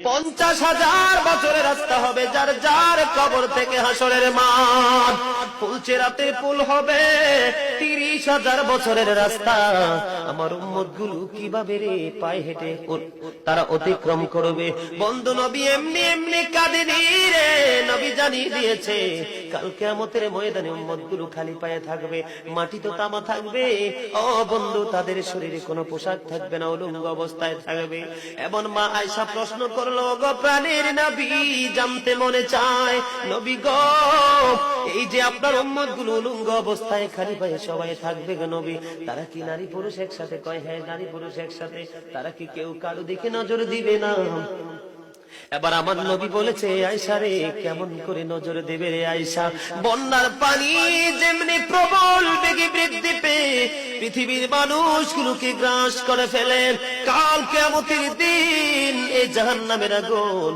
50,000 বছরের রাস্তা হবে, যার যার কবর থেকে হাসরের মাঠ। ফুলচেরাতে পুল হবে 30,000 বছরের রাস্তা। আমার উম্মত গুলো কিভাবে রে পায়ে হেঁটে তারা অতিক্রম করবে? বন্ধু নবী এমনি এমনি কাঁদেনি রে, নবী জানিয়ে দিয়েছে কাল কিয়ামতের ময়দানে উম্মত গুলো খালি পায়ে থাকবে, মাটি তো তামা থাকবে। ও বন্ধু, তাদের শরীরে কোনো পোশাক থাকবে না, উলঙ্গ অবস্থায় থাকবে। এমন মা আয়েশা প্রশ্ন করলো, গো প্রাণের নবী, জানতে মনে চায় নবী গো, এই যে আপনার উম্মত গুলো উলঙ্গ অবস্থায় খালি পায়ে সবাই থাকবে গো নবী, তারা কি নারী পুরুষ একসাথে? কয় হ্যাঁ, নারী পুরুষ একসাথে। তারা কি কেউ কারো দিকে নজর দিবে না? এবার আমার নবী বলেছে, আয়েশা রে, কেমন করে নজর দেবে রে আয়েশা? বন্যার পানি যেমনি প্রবল বেগে বৃদ্ধি পেয়ে পৃথিবীর মানুষগুলোকে গ্রাস করে ফেলে, কাল কিয়ামতের দিন এই জাহান্নামের আগুন